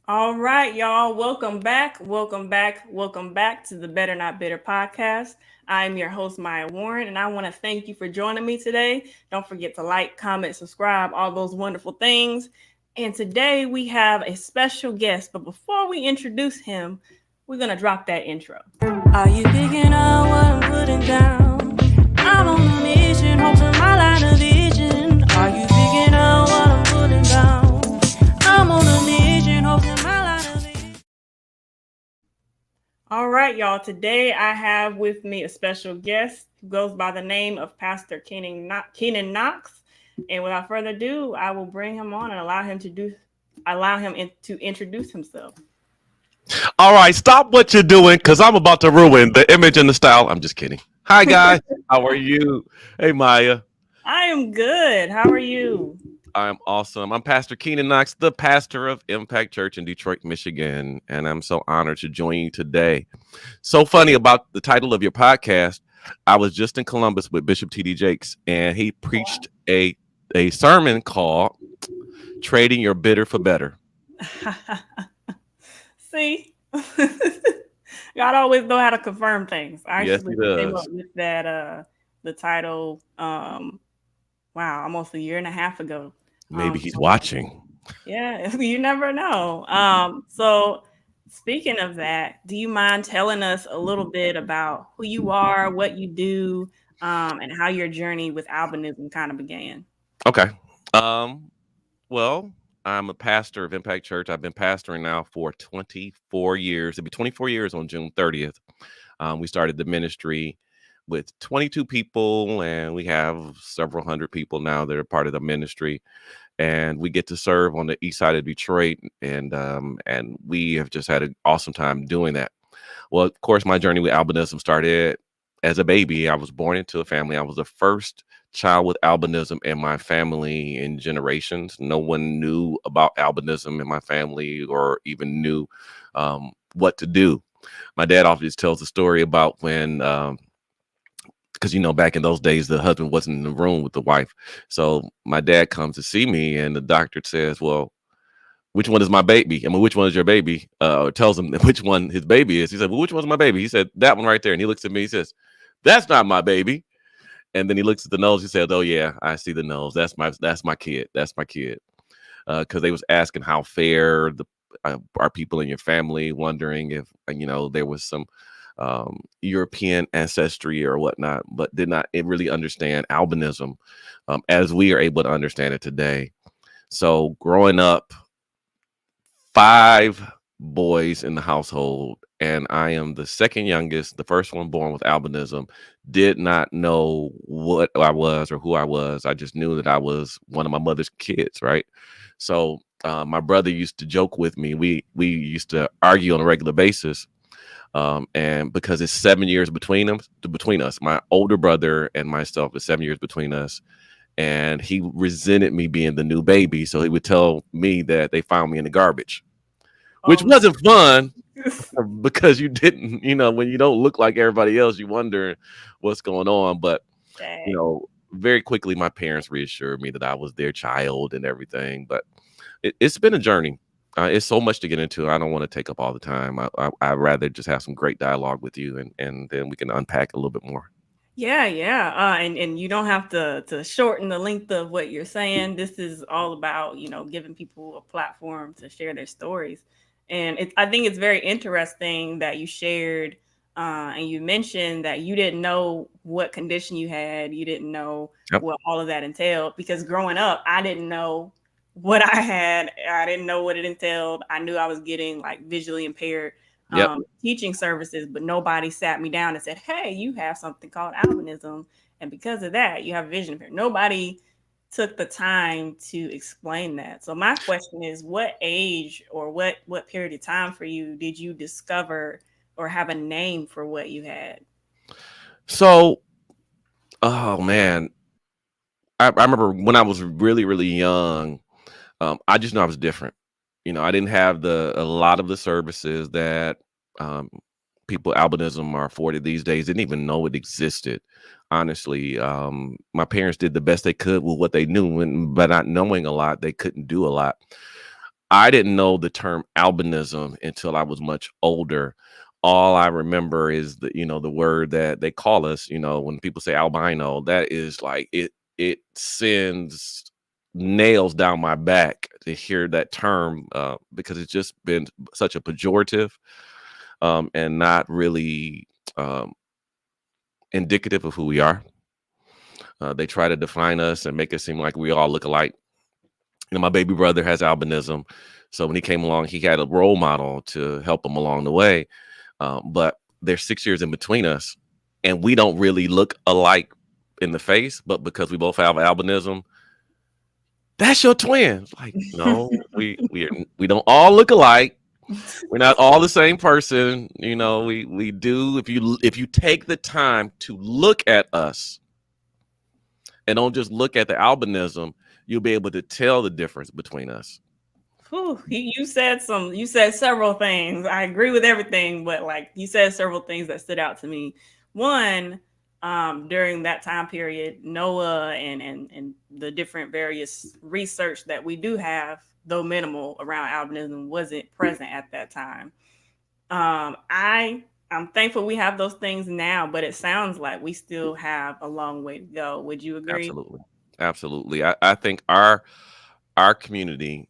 All right, y'all. Welcome back. Welcome back. Welcome back to the Better Not Bitter podcast. I'm your host, Maya Warren, and I want to thank you for joining me today. Don't forget to like, comment, subscribe, all those wonderful things. And today we have a special guest. But before we introduce him, we're going to drop that intro. Are you picking up what I'm putting down? I'm on a mission, hoping my line of vision. Are you picking up what I'm putting down? I'm on a mission, hoping my line of vision. All right, y'all. Today I have with me a special guest who goes by the name of Pastor Keenann Knox. And without further ado, I will bring him on and allow him to introduce himself. All right, stop what you're doing because I'm about to ruin the image and the style. I'm just kidding. Hi, guys. How are you? Hey, Maya. I am good. How are you? I'm awesome. I'm Pastor Keenann Knox, the pastor of Impact Church in Detroit, Michigan, and I'm so honored to join you today. So funny about the title of your podcast. I was just in Columbus with Bishop T.D. Jakes, and he preached a sermon called "Trading Your Bitter for Better." See, God always know how to confirm things. I Yes, actually he came up does. with that the title wow, almost a year and a half ago. Maybe he's So watching. yeah, you never know. So speaking of that, do you mind telling us a little bit about who you are, what you do, and how your journey with albinism kind of began? Okay. Um, Well, I'm a pastor of Impact Church. I've been pastoring now for 24 years. It'll be 24 years on June 30th. We started the ministry with 22 people, and we have several hundred people now that are part of the ministry. And we get to serve on the east side of Detroit, and we have just had an awesome time doing that. Well, of course, my journey with albinism started as a baby. I was born into a family. I was the first child with albinism in my family in generations. No one knew about albinism in my family or even knew what to do. My dad always tells a story about when, because back in those days, the husband wasn't in the room with the wife. So my dad comes to see me, and the doctor says, "Well, which one is my baby? I mean, which one is your baby?" Or tells him which one his baby is. He said, "Well, which one's my baby?" He said, "That one right there." And he looks at me. He says, "That's not my baby." And then he looks at the nose. He said, "Oh yeah, I see the nose. That's my kid. That's my kid." Because they was asking how fair the are people in your family, wondering if there was some European ancestry or whatnot, but did not really understand albinism as we are able to understand it today. So growing up, 5 boys in the household, and I am the second youngest, the first one born with albinism. Did not know what I was or who I was. I just knew that I was one of my mother's kids, right? So my brother used to joke with me. We used to argue on a regular basis, and because it's 7 years between us, my older brother and myself is 7 years between us. And he resented me being the new baby, so he would tell me that they found me in the garbage, which Oh, wasn't fun because you didn't, when you don't look like everybody else, you wonder what's going on. But, dang. very quickly, my parents reassured me that I was their child and everything. But it's been a journey. It's so much to get into. I don't want to take up all the time. I'd rather just have some great dialogue with you, and then we can unpack a little bit more. Yeah, yeah. And you don't have to shorten the length of what you're saying. This is all about, giving people a platform to share their stories. And I think it's very interesting that you shared and you mentioned that you didn't know what condition you had. You didn't know Yep. what all of that entailed because growing up, I didn't know what I had. I didn't know what it entailed. I knew I was getting like visually impaired Yep. teaching services, but nobody sat me down and said, "Hey, you have something called albinism, and because of that, you have vision impairment." Nobody took the time to explain that. So my question is, what age or what period of time for you did you discover or have a name for what you had? So, oh man, I remember when I was really, really young. I just know I was different. I didn't have a lot of the services that um, people with albinism are afforded these days. Didn't even know it existed. Honestly, my parents did the best they could with what they knew, and by not knowing a lot, they couldn't do a lot. I didn't know the term albinism until I was much older. All I remember is the word that they call us, when people say albino, that is like it sends nails down my back to hear that term, because it's just been such a pejorative, and not really indicative of who we are. They try to define us and make it seem like we all look alike. My baby brother has albinism. So when he came along, he had a role model to help him along the way. But there's 6 years in between us, and we don't really look alike in the face. But because we both have albinism, that's your twin. Like, no, we don't all look alike. We're not all the same person. We do. If you take the time to look at us and don't just look at the albinism, you'll be able to tell the difference between us. Whew, you said several things. I agree with everything, but like you said several things that stood out to me. One, during that time period, Noah and the different various research that we do have, though minimal, around albinism wasn't present at that time. I'm thankful we have those things now, but it sounds like we still have a long way to go. Would you agree? Absolutely. I think our community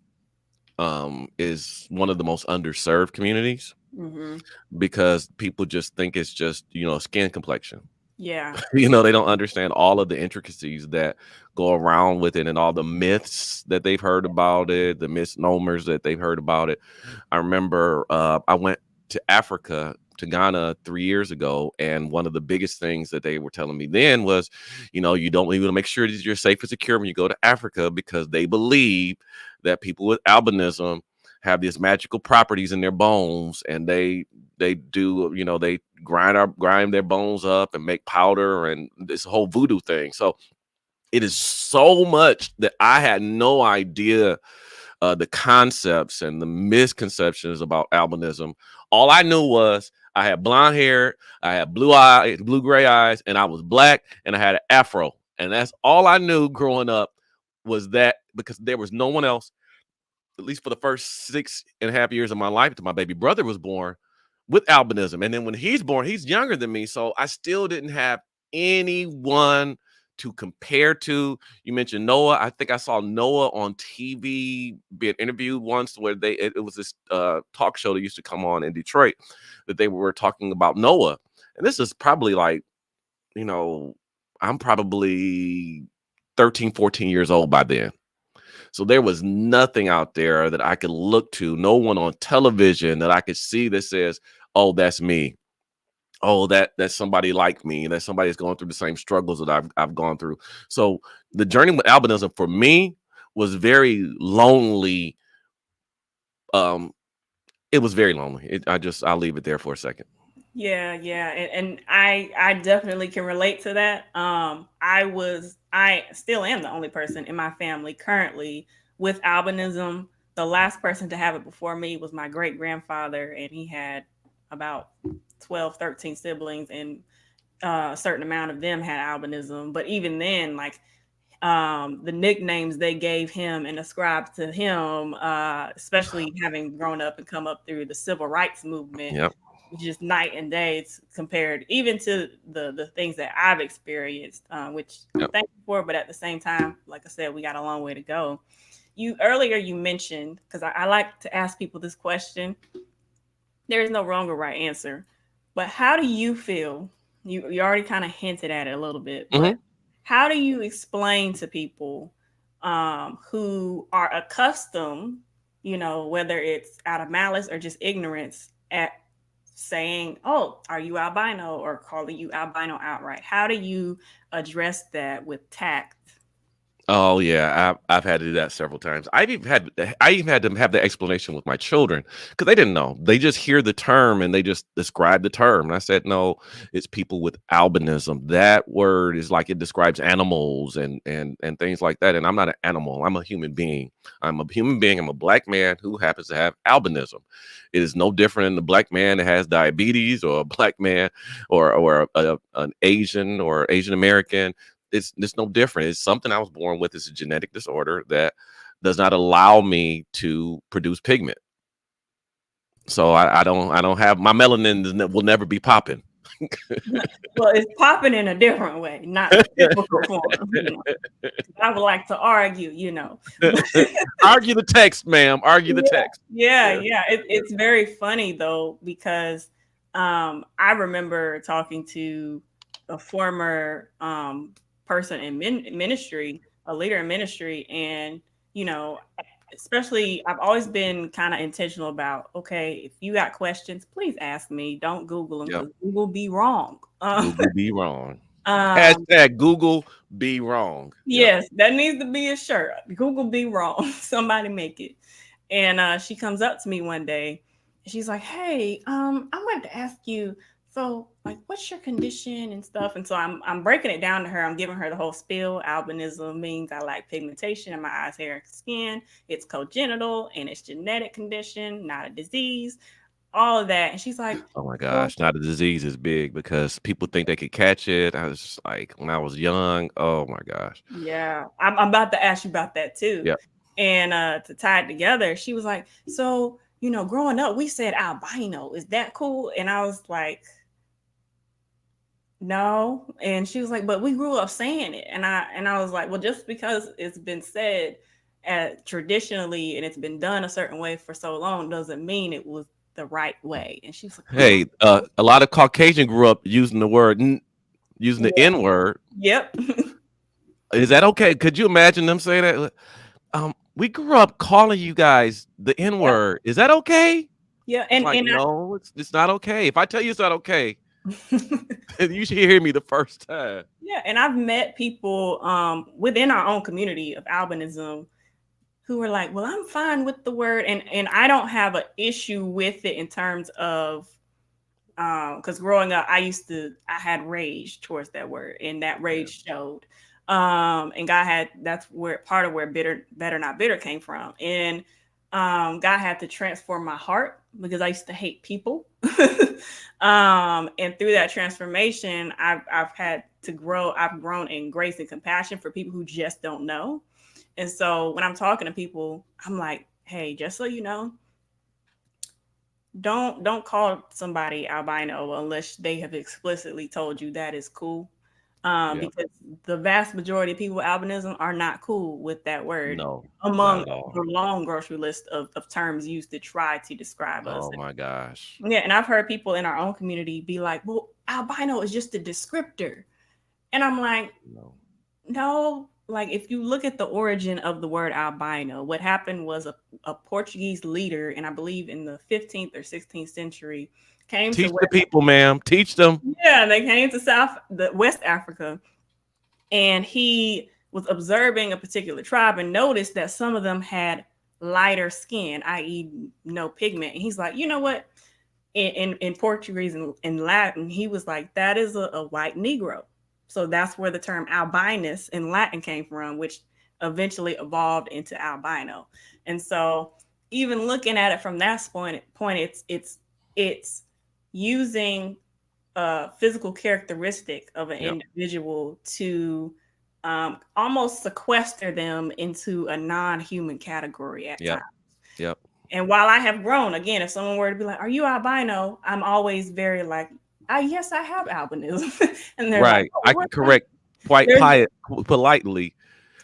is one of the most underserved communities, Mm-hmm. because people just think it's just skin complexion. Yeah. They don't understand all of the intricacies that go around with it, and all the myths that they've heard about it, the misnomers that they've heard about it. I remember I went to Africa, to Ghana 3 years ago, and one of the biggest things that they were telling me then was, you don't even make sure that you're safe and secure when you go to Africa, because they believe that people with albinism have these magical properties in their bones, and they do, they grind their bones up and make powder and this whole voodoo thing. So it is so much that I had no idea, the concepts and the misconceptions about albinism. All I knew was I had blonde hair, I had blue gray eyes, and I was black, and I had an afro. And that's all I knew growing up, was that, because there was no one else, at least for the first 6.5 years of my life, until my baby brother was born, with albinism. And then when he's born, he's younger than me. So I still didn't have anyone to compare to. You mentioned Noah. I think I saw Noah on TV being interviewed once, where it was this talk show that used to come on in Detroit, that they were talking about Noah. And this is probably like, I'm probably 13, 14 years old by then. So there was nothing out there that I could look to, no one on television that I could see that says, oh, that's me. Oh, that's somebody like me, that somebody's going through the same struggles that I've gone through. So the journey with albinism for me was very lonely. It was very lonely. I'll leave it there for a second. Yeah, and I definitely can relate to that. I still am the only person in my family currently with albinism. The last person to have it before me was my great grandfather, and he had about 12, 13 siblings, and a certain amount of them had albinism. But even then, like the nicknames they gave him and ascribed to him, especially having grown up and come up through the civil rights movement, Yep. just night and day. It's compared even to the things that I've experienced, which I'm thankful for, but at the same time, like I said, we got a long way to go. You mentioned, because I like to ask people this question, there is no wrong or right answer, but how do you feel? You already kind of hinted at it a little bit, but how do you explain to people who are accustomed, whether it's out of malice or just ignorance, at saying, "Oh, are you albino?" or calling you albino outright? How do you address that with tact? Oh yeah, I've had to do that several times. I even had to have the explanation with my children, because they didn't know. They just hear the term and they just describe the term. And I said, no, it's people with albinism. That word is like, it describes animals and things like that. And I'm not an animal. I'm a human being. I'm a human being. I'm a black man who happens to have albinism. It is no different than the black man that has diabetes, or a black man, or an Asian or Asian American. It's no different. It's something I was born with. It's a genetic disorder that does not allow me to produce pigment. So I don't have my melanin will never be popping. Well, it's popping in a different way, not the physical form. I would like to argue, Argue the text, ma'am. Argue the text. Yeah. Yeah. It's very funny though, because I remember talking to a former person in ministry, a leader in ministry, and you know, especially I've always been kind of intentional about, okay, if you got questions, please ask me. Don't Google them, Yep. because Google be wrong. Google be wrong. Um, Hashtag Google be wrong. Yep. yes, that needs to be a shirt. Google be wrong. Somebody make it. And she comes up to me one day and she's like, "Hey, I wanted to ask you, so like what's your condition and stuff?" And so I'm breaking it down to her. I'm giving her the whole spiel. Albinism means I lack pigmentation in my eyes, hair, and skin. It's congenital and it's genetic condition, not a disease. All of that. And she's like, Oh my "Well, gosh. Now the disease is big because people think they could catch it. I was just like, when I was young, oh my gosh. yeah, I'm about to ask you about that too." Yep. And to tie it together, she was like, "So, growing up, we said albino. Is that cool?" And I was like, "No." And she was like, "But we grew up saying it." And I was like, "Well, just because it's been said traditionally and it's been done a certain way for so long doesn't mean it was the right way." And she was like, "Oh, Hey, a lot of Caucasian grew up using the word, using the yeah, N word. yep, Is that okay? Could you imagine them saying that? We grew up calling you guys the N yep, word. Is that okay? yeah." It's And like, and no, it's not okay. If I tell you it's not okay, I, you should hear me the first time. yeah, and I've met people within our own community of albinism who were like, "Well, I'm fine with the word," and I don't have an issue with it in terms of because growing up, I had rage towards that word, and that Yeah. rage showed. And God had that's where part of where better not bitter came from, and God had to transform my heart because I used to hate people. And through that transformation, I've had to grow. I've grown in grace and compassion for people who just don't know. And so when I'm talking to people, I'm like, "Hey, just so you know, don't call somebody albino unless they have explicitly told you that is cool." Yeah. Because the vast majority of people with albinism are not cool with that word No, not among at all. the long grocery list of terms used to try to describe us. Oh my gosh. Yeah, and I've heard people in our own community be like, "Well, albino is just a descriptor." And I'm like, No. no, like if you look at the origin of the word albino, what happened was a Portuguese leader, and I believe in the 15th or 16th century, came to Teach the people, ma'am. Teach them. they came to the West Africa, and he was observing a particular tribe and noticed that some of them had lighter skin, i.e., no pigment. And he's like, "You know what?" In Portuguese and in Latin, he was like, "That is a white Negro." So that's where the term albinus in Latin came from, which eventually evolved into albino. And so even looking at it from that point, it's using a physical characteristic of an Yep. individual to almost sequester them into a non-human category at Yep. times. Yep. And while I have grown, again, if someone were to be like, "Are you albino?" I'm always very like, yes, I have albinism." And they're like, Right. "Oh, I what?" can correct quite There's, politely,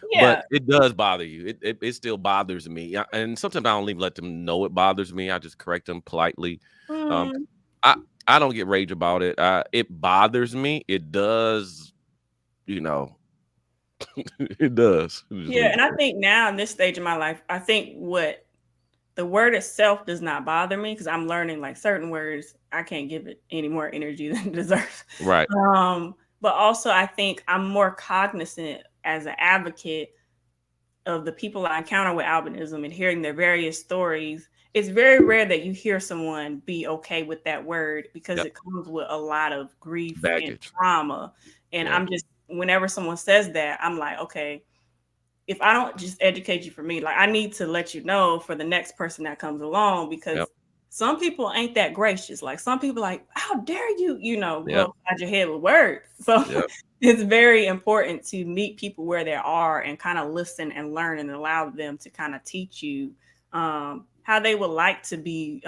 but yeah. it does bother you. It still bothers me. Yeah, and sometimes I don't even let them know it bothers me. I just correct them politely. Um, Mm, I I don't get rage about it. It bothers me. It does, you know, it does. Just yeah. leave And it I there. think now in this stage of my life, I think what the word itself does not bother me because I'm learning like certain words, I can't give it any more energy than it deserves. Right. But also, I think I'm more cognizant as an advocate of the people I encounter with albinism and hearing their various stories. It's very rare that you hear someone be okay with that word because Yep. it comes with a lot of grief and Baggage. trauma. And Yeah. I'm just, whenever someone says that, I'm like, okay, if I don't just educate you for me, like I need to let you know for the next person that comes along because Yep. some people ain't that gracious. Like some people like, how dare you, go Yep. upside your head with words. So Yep. it's very important to meet people where they are and kind of listen and learn and allow them to kind of teach you how they would like to be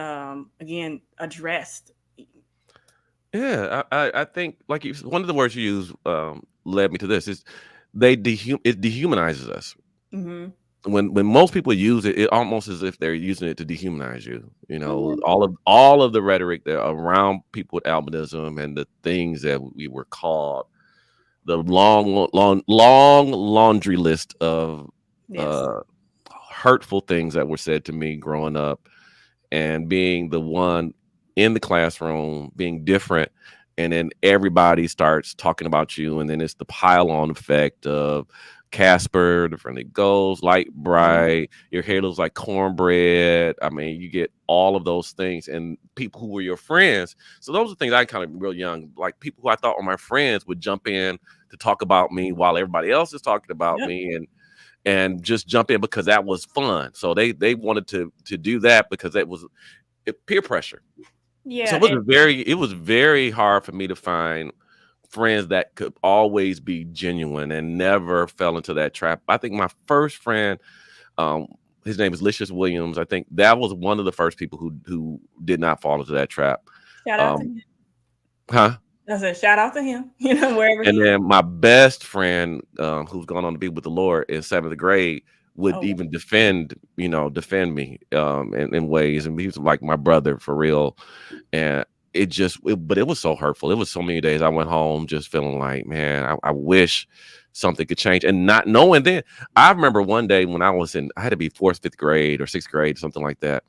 again addressed. Yeah, I think like one of the words you use led me to this is it dehumanizes us. Hmm. When most people use it, it almost as if they're using it to dehumanize you. You know, Hmm. all of the rhetoric that around people with albinism and the things that we were called, the long laundry list of Yes. uh, hurtful things that were said to me growing up, and being the one in the classroom being different, and then everybody starts talking about you, and then it's the pile on effect of Casper, the friendly ghost, light Mhm. bright, your hair looks like cornbread. I mean, you get all of those things, and people who were your friends. So those are things I kind of real young, like people who I thought were my friends would jump in to talk about me while everybody else is talking about Yep. me, and just jump in because that was fun. So they wanted to do that because that was peer pressure. So Yeah. it was very hard for me to find friends that could always be genuine and never fell into that trap. I think my first friend, um, his name is Licious Williams. I think that was one of the first people who did not fall into that trap. Shout out to Um, him. huh? I said, shout out to him, wherever And he is. then my best friend, who's gone on to be with the Lord in seventh grade, would Oh, even defend me in ways, and he was like my brother for real. And but it was so hurtful. It was so many days I went home just feeling like, man, I wish something could change, and not knowing. Then I remember one day when I had to be fourth, fifth grade or sixth grade, something like that.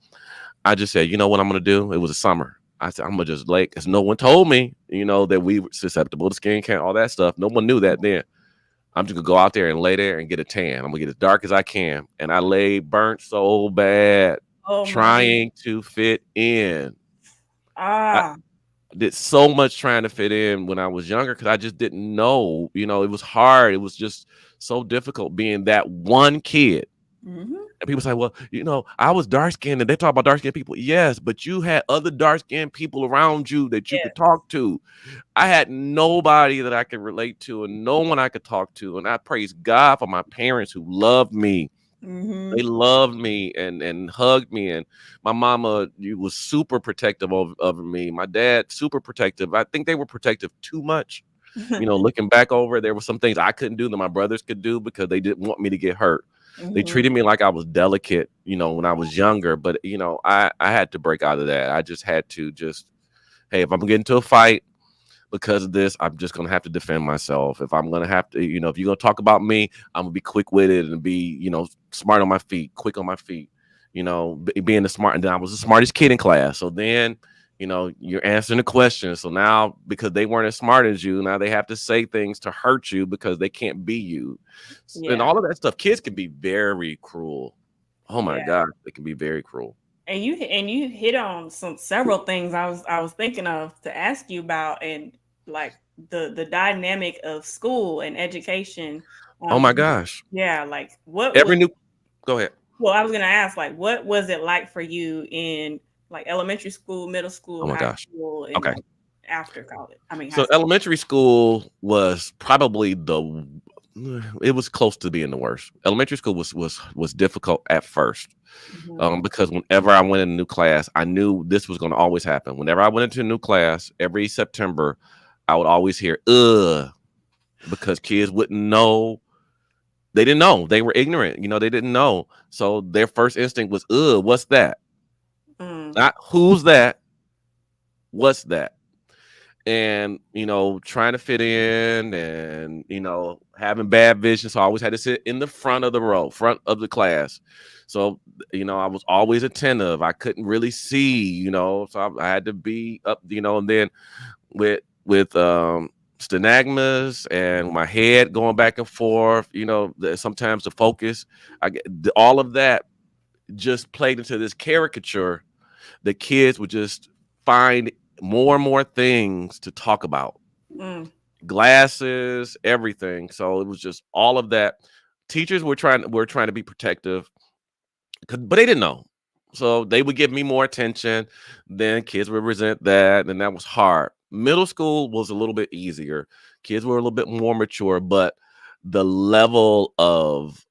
I just said, you know what I'm gonna do? It was a summer. I said, I'm gonna just lay, because no one told me, that we were susceptible to skin cancer, all that stuff. No one knew that then. I'm just gonna go out there and lay there and get a tan. I'm gonna get as dark as I can. And I lay burnt so bad, oh my goodness. trying to fit in. I Ah. did so much trying to fit in when I was younger because I just didn't know. It was hard. It was just so difficult being that one kid. Hmm. And people say, well, I was dark skinned, and they talk about dark skinned people. Yes, but you had other dark skinned people around you that you could Yes. talk to. I had nobody that I could relate to and no one I could talk to. And I praise God for my parents who loved me. They Hmm. loved me and hugged me. And my mama was super protective of me. My dad, super protective. I think they were protective too much. Looking back over, there were some things I couldn't do that my brothers could do because they didn't want me to get hurt. They Hmm. treated me like I was delicate, when I was younger. But I had to break out of that. I just had to hey, if I'm getting into a fight because of this, I'm just gonna have to defend myself. If I'm gonna have to, if you're gonna talk about me, I'm gonna be quick witted and be, smart on my feet, quick on my feet, being the smart. And then I was the smartest kid in class. So then, you're answering the question. So now, because they weren't as smart as you, now they have to say things to hurt you because they can't be you. And Yeah. all of that stuff. Kids can be very cruel. Oh my Yeah. God, they can be very cruel. And you hit on some several things I was thinking of to ask you about, and like the dynamic of school and education. Oh my Um, gosh. yeah, like what Every was new Go ahead. well, I was gonna ask, like, what was it like for you in like elementary school, middle Oh school, my high gosh. school, and Okay. like after college? I mean, high So school. elementary school was probably it was close to being the worst. Elementary school was difficult at first, Mhm. because whenever I went in a new class, I knew this was going to always happen. Whenever I went into a new class, every September, I would always hear "ugh," because kids wouldn't know. They didn't know. They were ignorant. They didn't know. So their first instinct was "ugh, what's that?" Mm. Not "who's that?" "What's that?" And trying to fit in, and having bad vision, so I always had to sit in the front of the row, front of the class. So I was always attentive. I couldn't really see, so I had to be up, and then with stenagmas and my head going back and forth, sometimes the focus, I get all of that just played into this caricature. The kids would just find more and more things to talk about, Mm. glasses, everything. So it was just all of that. Teachers were trying to be protective, but they didn't know. So they would give me more attention. Then kids would resent that, and that was hard. Middle school was a little bit easier. Kids were a little bit more mature, but the level of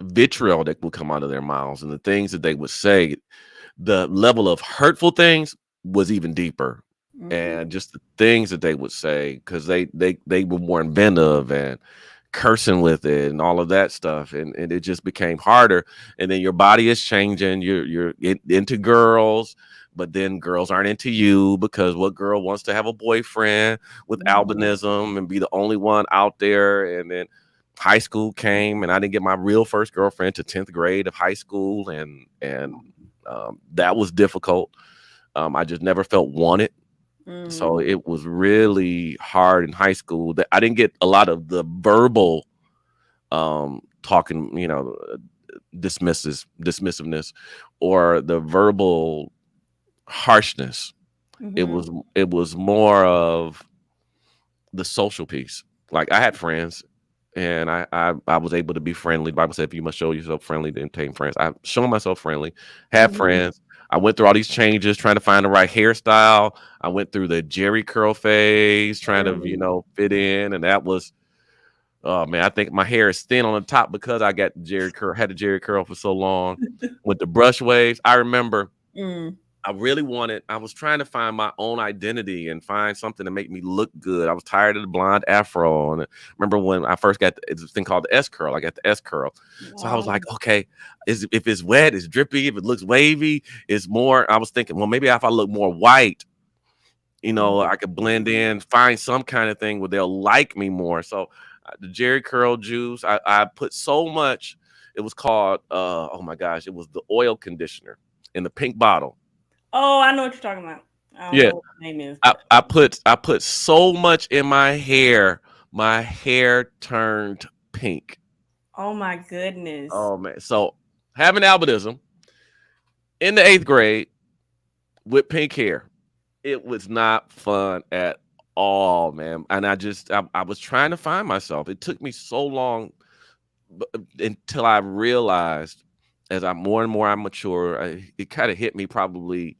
vitriol that would come out of their mouths and the things that they would say, the level of hurtful things was even deeper. And just the things that they would say, because they were more inventive and cursing with it and all of that stuff, and it just became harder. And then your body is changing. Into girls, but then girls aren't into you, because what girl wants to have a boyfriend with albinism and be the only one out there? And then high school came, and I didn't get my real first girlfriend to 10th grade of high school, and that was difficult. I just never felt wanted. So it was really hard in high school that I didn't get a lot of the verbal talking, dismissiveness, or the verbal harshness. It was more of the social piece. Like, I had friends, and I was able to be friendly. The Bible said, if you must show yourself friendly, then obtain friends. I've shown myself friendly, have friends. I went through all these changes trying to find the right hairstyle. I went through the Jerry curl phase, trying to, fit in. And that was, oh man, I think my hair is thin on the top because I got had the Jerry curl for so long. With the brush waves, I remember I was trying to find my own identity and find something to make me look good. I was tired of the blonde afro. And I remember when I first got this thing called the S curl, I got the S curl. So I was like, okay, if it's wet, it's drippy. If it looks wavy, it's more. I was thinking, well, maybe if I look more white, I could blend in, find some kind of thing where they'll like me more. So the Jerry curl juice, I put so much. It was called, oh my gosh, it was the oil conditioner in the pink bottle. Oh, I know what you're talking about. I don't know what the name is. I put so much in my hair turned pink. Oh my goodness. Oh man. So having albinism in the 8th grade with pink hair, it was not fun at all, man. And I was trying to find myself. It took me so long until I realized, as I'm more and more I mature, it kind of hit me probably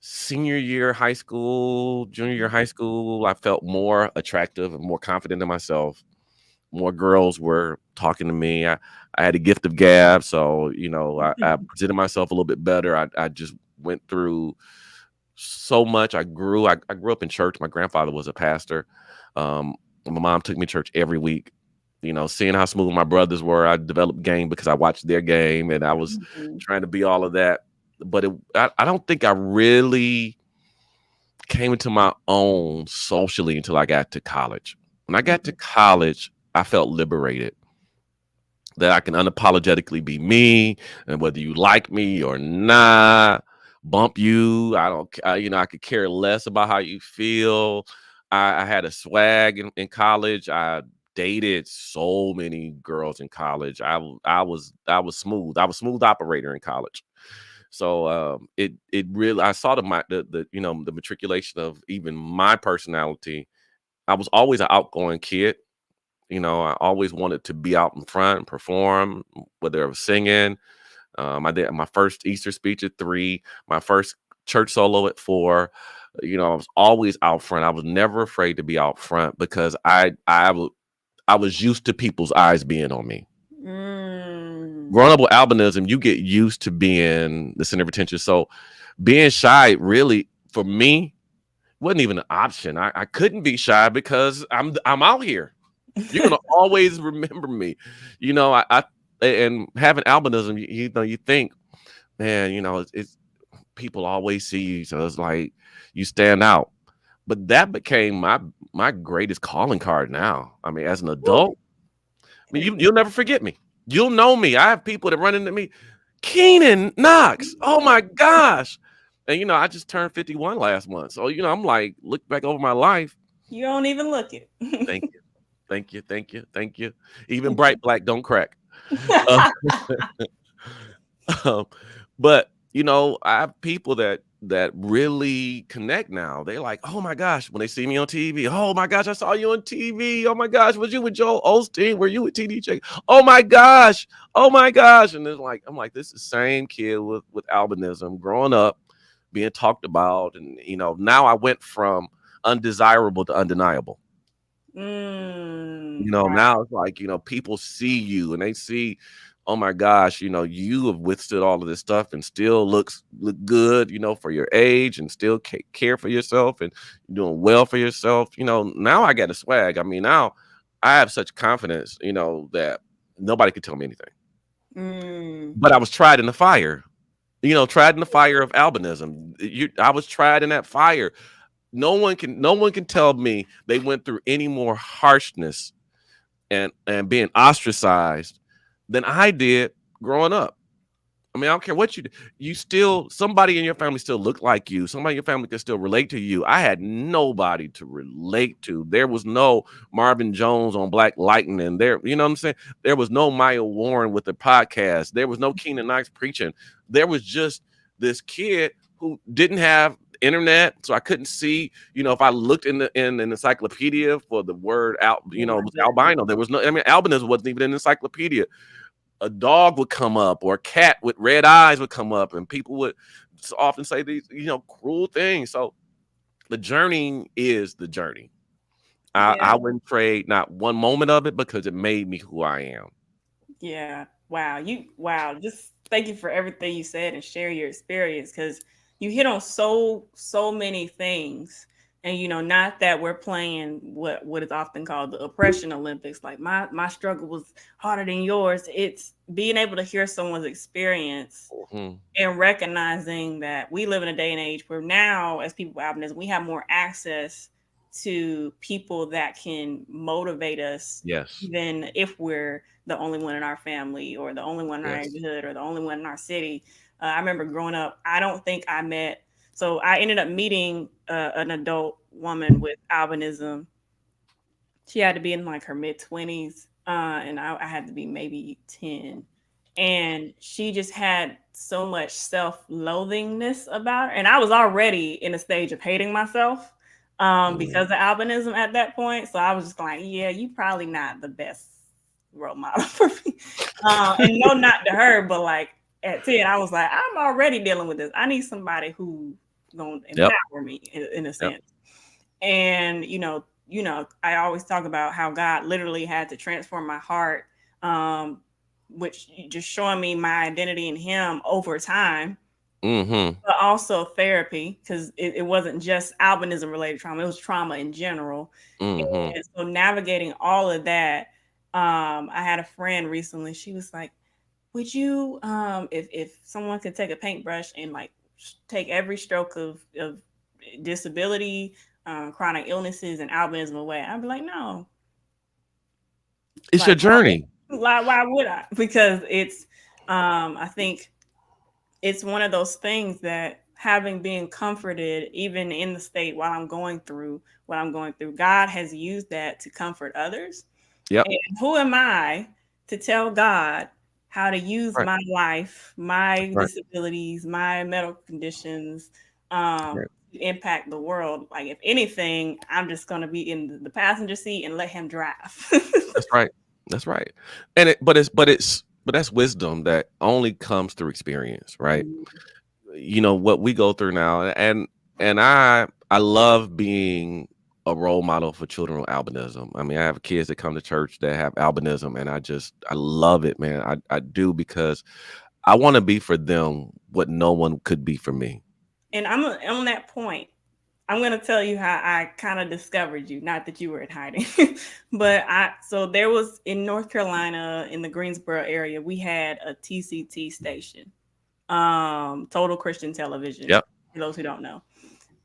senior year high school, junior year high school. I felt more attractive and more confident in myself. More girls were talking to me. I had a gift of gab, so I presented myself a little bit better. I just went through so much. I grew up in church. My grandfather was a pastor. My mom took me to church every week. Seeing how smooth my brothers were, I developed game because I watched their game, and I was trying to be all of that. But I don't think I really came into my own socially until I got to college. When I got to college, I felt liberated, that I can unapologetically be me, and whether you like me or not, bump you, I could care less about how you feel. I had a swag in college. I dated so many girls in college. I was smooth. I was smooth operator in college. So it really, I saw the matriculation of even my personality. I was always an outgoing kid. I always wanted to be out in front and perform, whether I was singing. I did my first Easter speech at 3, my first church solo at 4. I was always out front. I was never afraid to be out front because I was used to people's eyes being on me. Growing up with albinism, you get used to being the center of attention. So being shy, really, for me, wasn't even an option. I couldn't be shy because I'm out here. You're gonna always remember me. I and having albinism, you think, man, it's people always see you, so it's like you stand out. But that became my greatest calling card now. I mean, as an adult, I mean, you'll never forget me. You'll know me. I have people that run into me, Keenann, Knox. Oh my gosh. And I just turned 51 last month. So, I'm like, look back over my life. You don't even look it. Thank you. Thank you. Thank you. Thank you. Even bright black don't crack. Uh, but I have people that that really connect now. They're like, oh my gosh, when they see me on TV, oh my gosh, I saw you on TV. Oh my gosh, was you with Joel Osteen? Were you with TD? Oh my gosh, oh my gosh. And it's like, I'm like, this is the same kid with albinism growing up, being talked about. And now I went from undesirable to undeniable. Right. Now it's like, people see you and they see, oh my gosh, you have withstood all of this stuff and still look good, for your age, and still care for yourself, and you're doing well for yourself. Now I got a swag. I mean, now I have such confidence, that nobody could tell me anything. But I was tried in the fire, tried in the fire of albinism. I was tried in that fire. No one can tell me they went through any more harshness and being ostracized than I did growing up. I mean, I don't care what you still, somebody in your family still look like you. Somebody in your family can still relate to you. I had nobody to relate to. There was no Marvin Jones on Black Lightning. There, you know what I'm saying? There was no Mayia Warren with the podcast. There was no Keenann Knox preaching. There was just this kid who didn't have internet, so I couldn't see. If I looked in an encyclopedia for the word out, it was albino. There was no. I mean, albinism wasn't even in an encyclopedia. A dog would come up, or a cat with red eyes would come up, and people would often say these, cruel things. So the journey is the journey. I wouldn't trade not one moment of it, because it made me who I am. Yeah. Wow. Wow. Just thank you for everything you said and share your experience, because you hit on so many things. And not that we're playing what is often called the oppression Olympics. Like my struggle was harder than yours. It's being able to hear someone's experience and recognizing that we live in a day and age where now, as people with albinism, we have more access to people that can motivate us, Yes. even if we're the only one in our family, or the only one in our Yes. neighborhood, or the only one in our city. I remember growing up, I don't think I met, so I ended up meeting an adult woman with albinism. She had to be in like her mid-20s, and I had to be maybe 10. And she just had so much self-loathingness about her. And I was already in a stage of hating myself because of albinism at that point. So I was just like, yeah, you probably not the best role model for me. And no, not to her, but like at 10, I was like, I'm already dealing with this. I need somebody who gonna empower me in a sense. And I always talk about how God literally had to transform my heart, which just showing me my identity in Him over time. But also therapy, because it wasn't just albinism related trauma, it was trauma in general. And so navigating all of that, I had a friend recently, she was like, would you, if someone could take a paintbrush and like take every stroke of disability, chronic illnesses, and albinism away, I'd be like, no. It's your journey. Why would I? Because it's, I think it's one of those things that, having been comforted even in the state while I'm going through what I'm going through, God has used that to comfort others. Yep. And who am I to tell God how to use my life, my disabilities, my medical conditions, to impact the world? Like, if anything, I'm just going to be in the passenger seat and let Him drive. That's right. And but that's wisdom that only comes through experience, right? What we go through now, and I love being a role model for children with albinism. I mean, I have kids that come to church that have albinism, and I love it, man. I do, because I want to be for them what no one could be for me. And I'm on that point. I'm going to tell you how I kind of discovered you. Not that you were in hiding, but so there was, in North Carolina, in the Greensboro area, we had a TCT station, Total Christian Television. Yep. For those who don't know.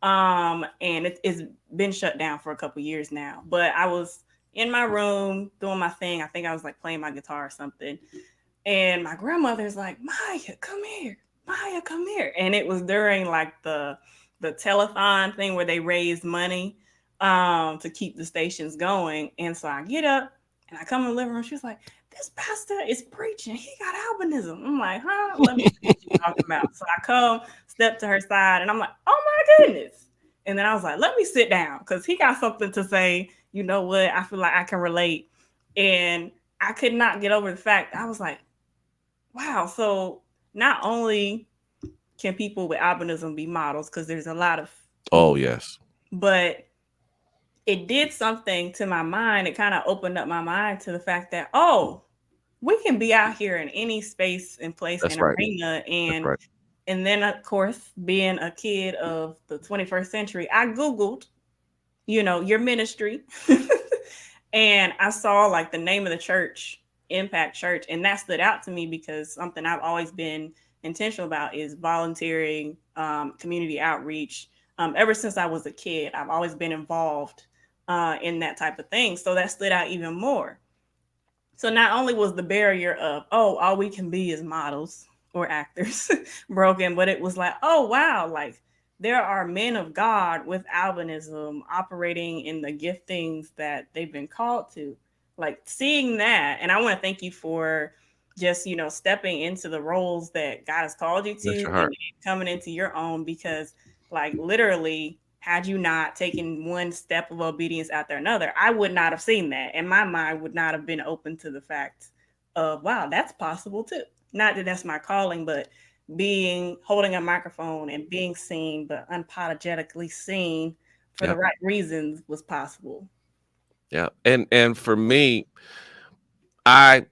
And it's been shut down for a couple years now, but I was in my room doing my thing. I think I was like playing my guitar or something. And my grandmother's like, Mayia, come here. Mayia, come here. And it was during like the telethon thing where they raised money to keep the stations going. And so I get up And I come in the living room. She was like, "This pastor is preaching. He got albinism." I'm like, "Huh? Let me see what you're talking about." So I come, step to her side, and I'm like, "Oh my goodness!" And then I was like, "Let me sit down because he got something to say." You know what? I feel like I can relate, and I could not get over the fact. I was like, "Wow!" So not only can people with albinism be models, because there's a lot of Oh people, yes, but it did something to my mind. It kind of opened up my mind to the fact that, oh, we can be out here in any space and place that's and right. arena. That's right. And then of course, being a kid of the 21st century, I Googled, your ministry. And I saw like the name of the church, Impact Church, and that stood out to me because something I've always been intentional about is volunteering, community outreach. Ever since I was a kid, I've always been involved in that type of thing. So that stood out even more. So not only was the barrier of, oh, all we can be is models or actors broken, but it was like, oh wow, like there are men of God with albinism operating in the giftings that they've been called to. Like seeing that, and I want to thank you for just, stepping into the roles that God has called you Bless to your and heart. coming into your own, because like literally had you not taken one step of obedience after another, I would not have seen that. And my mind would not have been open to the fact of, wow, that's possible too. Not that that's my calling, but holding a microphone and being seen, but unapologetically seen for the Yeah, right reasons was possible. yeah. And for me, I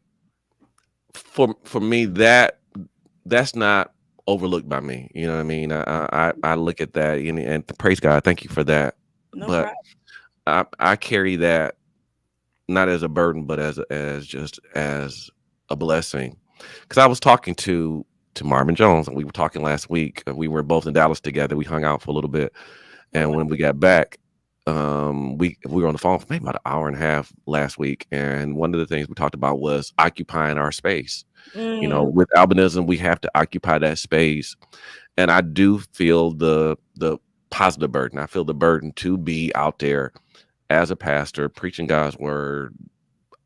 for me that's not overlooked by me. You know what I mean? I look at that and praise God. Thank you for that. No But problem. I carry that not as a burden, but as just as a blessing. Because I was talking to Marvin Jones, and we were talking last week. We were both in Dallas together. We hung out for a little bit, Oh, and wow. when we got back, we were on the phone for maybe about an hour and a half last week. And one of the things we talked about was occupying our space. Mm, With albinism, we have to occupy that space, and I do feel the positive burden. I feel the burden to be out there as a pastor, preaching God's word,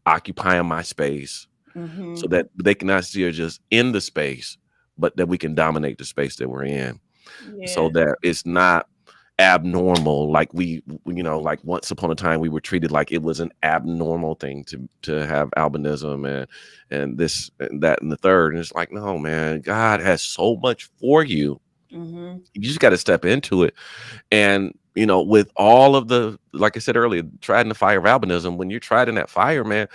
occupying my space mm-hmm. so that they can not see us just in the space, but that we can dominate the space that we're in, so Yes. that it's not abnormal. Like like once upon a time we were treated like it was an abnormal thing to have albinism and this and that and the third. And it's like, no, man, God has so much for you. Mm-hmm. You just got to step into it. And with all of the, like I said earlier, tried in the fire of albinism, when you're tried in that fire, man,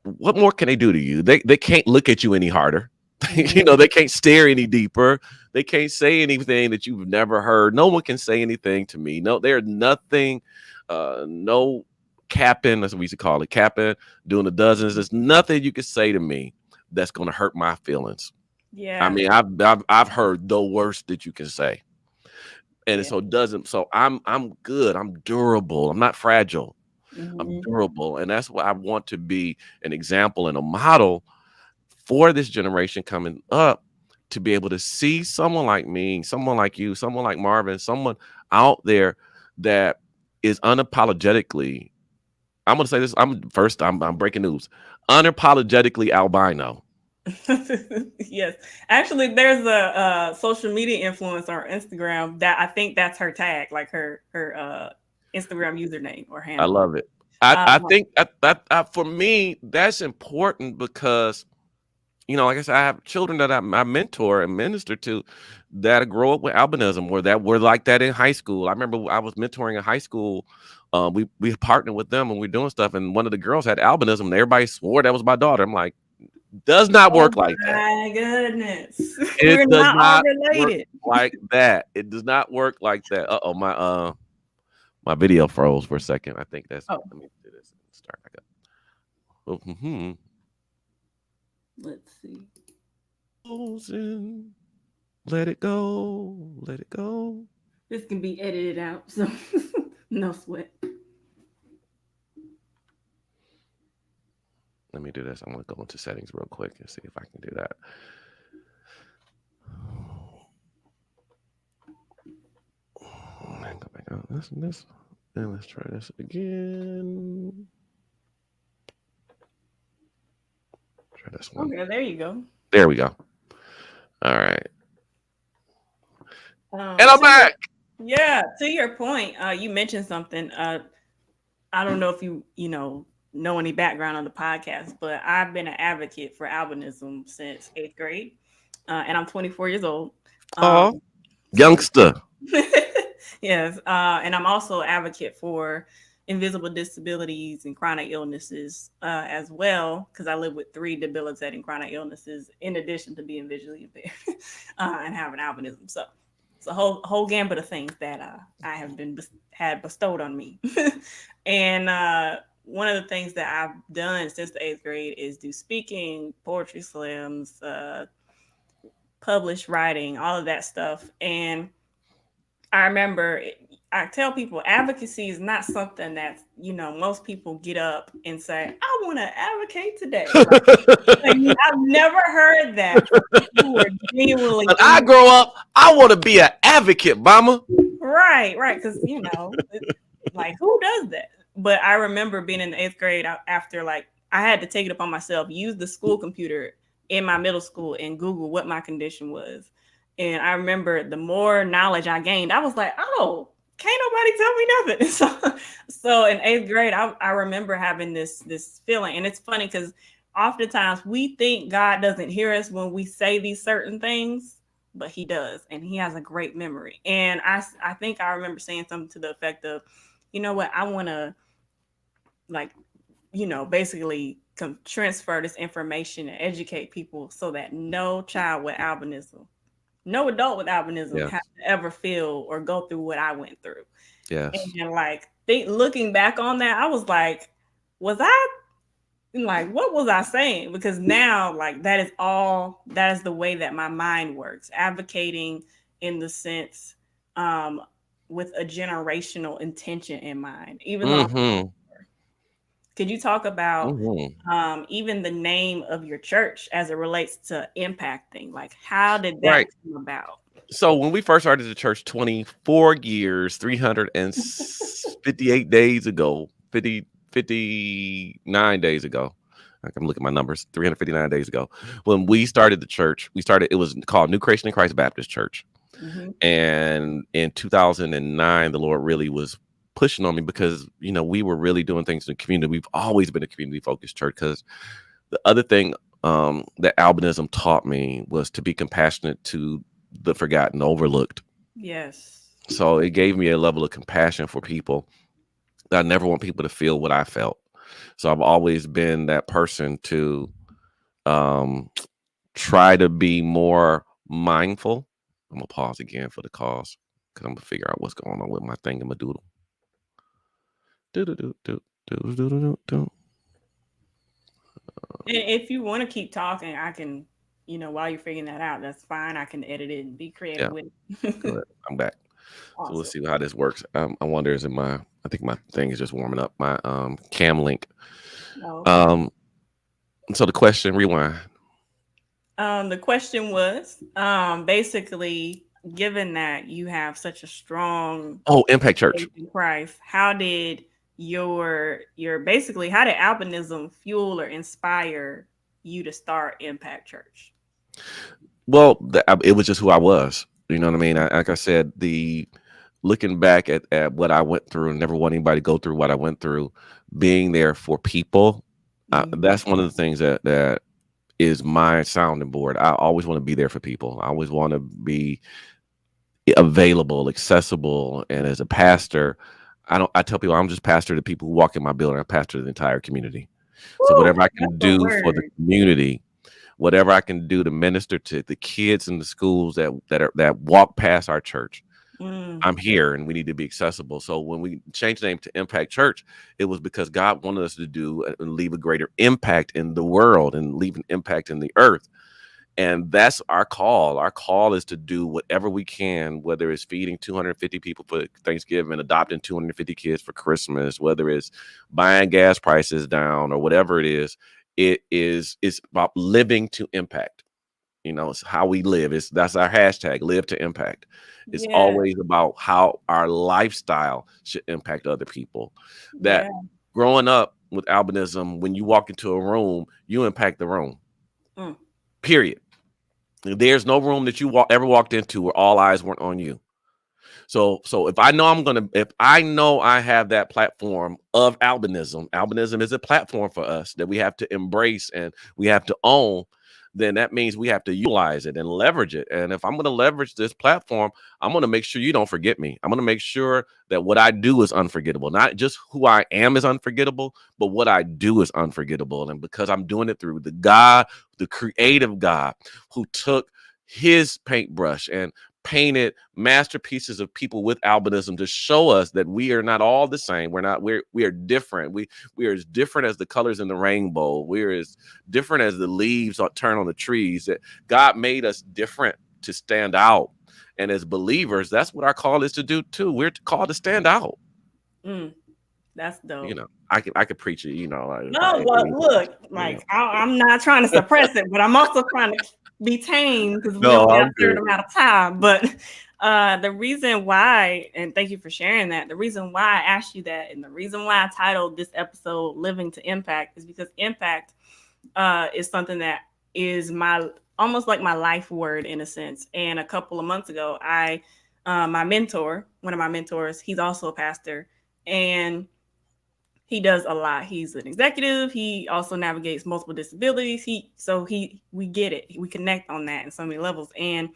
what more can they do to you? They can't look at you any harder. Mm-hmm. They can't stare any deeper. They can't say anything that you've never heard. No one can say anything to me. No, there's nothing, no capping, as we used to call it, capping, doing the dozens. There's nothing you can say to me that's going to hurt my feelings. I Yeah. mean, I've heard the worst that you can say. And Yeah. so it doesn't, so I'm good. I'm durable. I'm not fragile. I'm Mm-hmm. durable. And that's why I want to be an example and a model for this generation coming up, to be able to see someone like me, someone like you, someone like Marvin, someone out there that is unapologetically, I'm going to say this, I'm breaking news, unapologetically albino. Yes, actually, there's a social media influencer on Instagram that I think that's her tag, like her Instagram username or I handle. love it. I Um, think that for me, that's important because like I said, I have children that I mentor and minister to that grow up with albinism, or that were like that in high school. I remember I was mentoring in high school. We partnered with them and we're doing stuff, and one of the girls had albinism, and everybody swore that was my daughter. I'm like, does not oh work like that. my goodness, It we're does not all not work related. like that. It does not work like that. Uh oh, my video froze for a second. I think that's. Oh, Let me do this and start back up. Oh, mm-hmm. let's see. Frozen. Let it go. Let it go. This can be edited out, so no sweat. Let me do this. I'm going to go into settings real quick and see if I can do that. And go back out. This. And let's try this again. this one. Okay, there you go. There we go. All right. And I'm To back. to your point, you mentioned something. I don't know if you know any background on the podcast, but I've been an advocate for albinism since 8th grade, and I'm 24 years old. Um, Oh, so youngster. yes, and I'm also an advocate for invisible disabilities and chronic illnesses as well, because I live with 3 debilitating chronic illnesses in addition to being visually impaired and having albinism. So it's a whole gambit of things that I have been had bestowed on me. And one of the things that I've done since the 8th grade is do speaking, poetry slams, published writing, all of that stuff. And I remember I tell people advocacy is not something that most people get up and say, "I want to advocate today." Like, I've never heard that from people who are genuinely When I grow up, I want to be an advocate, mama. right, because like who does that? But I remember being in the 8th grade after like I had to take it upon myself, use the school computer in my middle school and Google what my condition was. And I remember the more knowledge I gained, I was like, oh, can't nobody tell me nothing. So in 8th grade, I remember having this feeling. And it's funny because oftentimes we think God doesn't hear us when we say these certain things, but he does. And he has a great memory. And I think I remember saying something to the effect of, you know what, I want to like, basically transfer this information and educate people so that no child with albinism, no adult with albinism Yes. has to ever feel or go through what I went through. Yes. And like looking back on that, I was like, was I like, what was I saying? Because now like that is the way that my mind works, advocating in the sense with a generational intention in mind, even though Mm-hmm. could you talk about Mm-hmm. even the name of your church as it relates to impacting? Like, how did that Right. come about? So when we first started the church 24 years, 358 days ago, 59 days ago. I can look at my numbers, 359 days ago. When we started the church, it was called New Creation in Christ Baptist Church. Hmm. And in 2009, the Lord really was pushing on me because, we were really doing things in the community. We've always been a community focused church because the other thing that albinism taught me was to be compassionate to the forgotten, overlooked. Yes. So it gave me a level of compassion for people that I never want people to feel what I felt. So I've always been that person to um, try to be more mindful. I'm gonna pause again for the cause because I'm gonna figure out what's going on with my thingamadoodle. Do-do-do-do-do-do-do-do-do. And if you want to keep talking, I can, while you're figuring that out, that's fine. I can edit it and be creative Yeah, with go it. ahead. I'm back. So let's Awesome. see how this works. I wonder I think my thing is just warming up. My cam link. Oh, okay. Um, so the question, rewind. The question was basically, given that you have such a strong Oh, Impact Church. faith in Christ, how did your basically how did albinism fuel or inspire you to start Impact Church? Well, it was just who I was. You know what I mean? Like I said, the looking back at what I went through and never want anybody to go through what I went through, being there for people. Mhm. That's one of the things that is my sounding board. I always want to be there for people. I always want to be available, accessible. And as a pastor, I tell people I'm just pastor to people who walk in my building. I pastor the entire community. So Woo, whatever I that's can a do for the word. community, whatever I can do to minister to the kids in the schools that walk past our church, Mm, I'm here, and we need to be accessible. So when we changed the name to Impact Church, it was because God wanted us to do and leave a greater impact in the world and leave an impact in the earth. And that's our call. Our call is to do whatever we can, whether it's feeding 250 people for Thanksgiving, adopting 250 kids for Christmas, whether it's buying gas prices down or whatever it is. It's about living to impact. It's how we live. That's our hashtag, live to impact. It's yeah, always about how our lifestyle should impact other people. That yeah, growing up with albinism, when you walk into a room, you impact the room. Mm. Period. There's no room that you ever walked into where all eyes weren't on you. So if I know if I know I have that platform of albinism is a platform for us that we have to embrace and we have to own, then that means we have to utilize it and leverage it. And if I'm going to leverage this platform, I'm going to make sure you don't forget me. I'm going to make sure that what I do is unforgettable. Not just who I am is unforgettable, but what I do is unforgettable. And because I'm doing it through the creative God who took his paintbrush and painted masterpieces of people with albinism to show us that we are not all the same. We are different. We are as different as the colors in the rainbow. We're as different as the leaves turn on the trees. That God made us different to stand out. And as believers, that's what our call is to do too. We're called to stand out. Mm. That's dope. I could preach it, No, but look, like I'm not trying to suppress it, but I'm also trying to be tame because we No, only got I'm a certain good. amount of time. But the reason why, and thank you for sharing that, the reason why I asked you that, and the reason why I titled this episode "Living to Impact" is because impact is something that is almost like my life word in a sense. And a couple of months ago, my mentor, one of my mentors, he's also a pastor, and he does a lot. He's an executive. He also navigates multiple disabilities. We get it. We connect on that in so many levels. And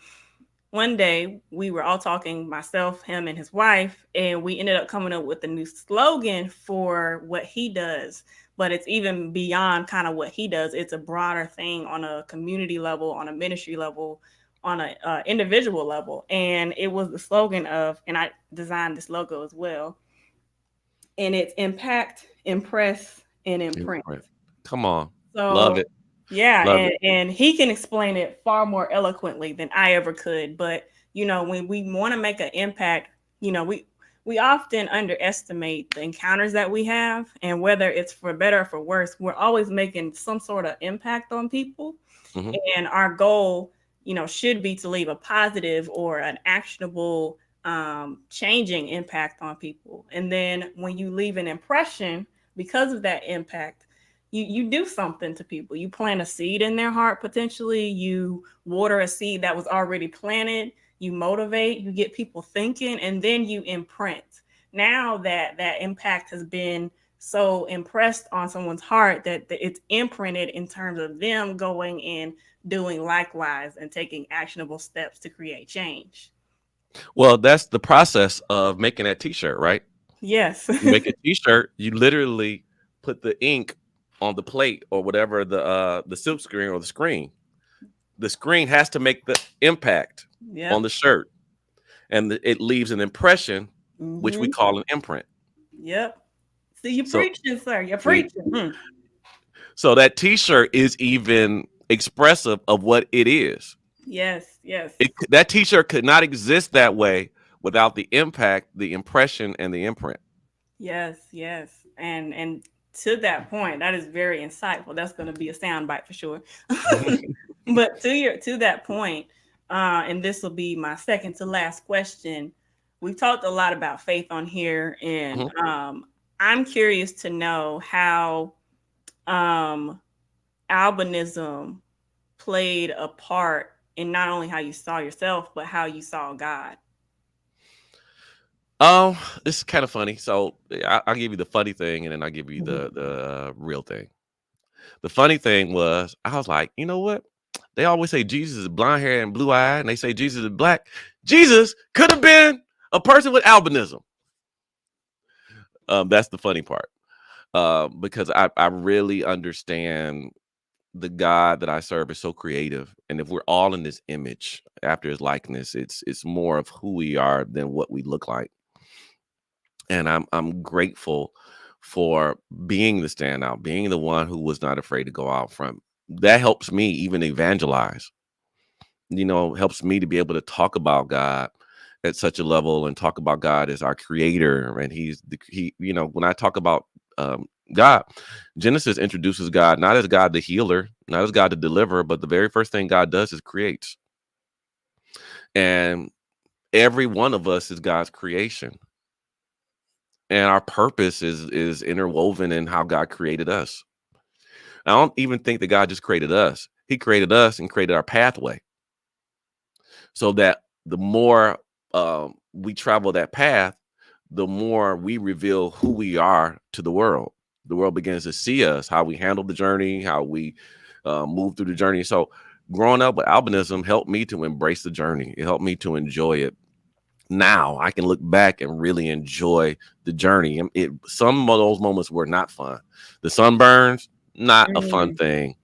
one day we were all talking, myself, him, and his wife, and we ended up coming up with a new slogan for what he does. But it's even beyond kind of what he does. It's a broader thing on a community level, on a ministry level, on a individual level. And it was the slogan of, and I designed this logo as well, and it's impact, impress, and imprint. Come on. Love So it. yeah, Love it. and he can explain it far more eloquently than I ever could. But when we want to make an impact, we often underestimate the encounters that we have, and whether it's for better or for worse, we're always making some sort of impact on people. Mm-hmm. And our goal, should be to leave a positive or an actionable changing impact on people. And then when you leave an impression because of that impact, you do something to people. You plant a seed in their heart, potentially. You water a seed that was already planted. You motivate, you get people thinking, and then you imprint. Now that impact has been so impressed on someone's heart that it's imprinted in terms of them going and doing likewise and taking actionable steps to create change. Well, that's the process of making that t-shirt, right? Yes. You make a t-shirt, you literally put the ink on the plate or whatever, the silk screen or the screen. The screen has to make the impact on Yep. the shirt, and it leaves an impression, which we Hmm. call an imprint. Yep. See, you So preaching, sir. You're see, preaching. Mm. so that t-shirt is even expressive of what it is. Yes. Yes. That t-shirt could not exist that way without the impact, the impression, and the imprint. Yes. Yes. And to that point, that is very insightful. That's going to be a soundbite for sure. But to that point, and this will be my second to last question. We've talked a lot about faith on here, and Mhm. I'm curious to know how um, albinism played a part in not only how you saw yourself, but how you saw God. This is kind of funny. So I'll give you the funny thing, and then I'll give you Mhm. the real thing. The funny thing was, I was like, you know what? They always say Jesus is blonde hair and blue eyed, and they say Jesus is black. Jesus could have been a person with albinism. That's the funny part. Because I really understand the God that I serve is so creative, and if we're all in this image after His likeness, it's more of who we are than what we look like. And I'm grateful for being the standout, being the one who was not afraid to go out front. That helps me even evangelize. Helps me to be able to talk about God at such a level and talk about God as our creator. And when I talk about God, Genesis introduces God not as God the healer, not as God the deliverer, but the very first thing God does is creates. And every one of us is God's creation. And our purpose is interwoven in how God created us. I don't even think that God just created us. He created us and created our pathway so that the more we travel that path, the more we reveal who we are to the world. The world begins to see us, how we handle the journey, how we move through the journey. So growing up with albinism helped me to embrace the journey. It helped me to enjoy it. Now I can look back and really enjoy the journey. Some of those moments were not fun. The sunburns, not a fun Mm, thing.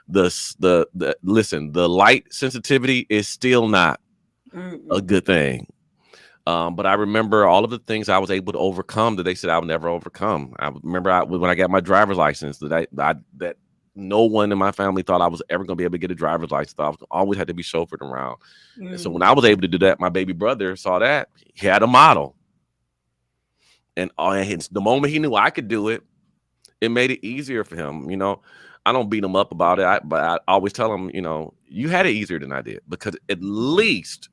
The listen, the light sensitivity is still not a mm, good thing. But I remember all of the things I was able to overcome that they said I would never overcome. I remember when I got my driver's license that no one in my family thought I was ever going to be able to get a driver's license. I always had to be chauffeured around. And so when mm, I was able to do that, my baby brother saw that. He had a model. And the moment he knew I could do it, it made it easier for him. I don't beat him up about it, but I always tell him, you had it easier than I did because at least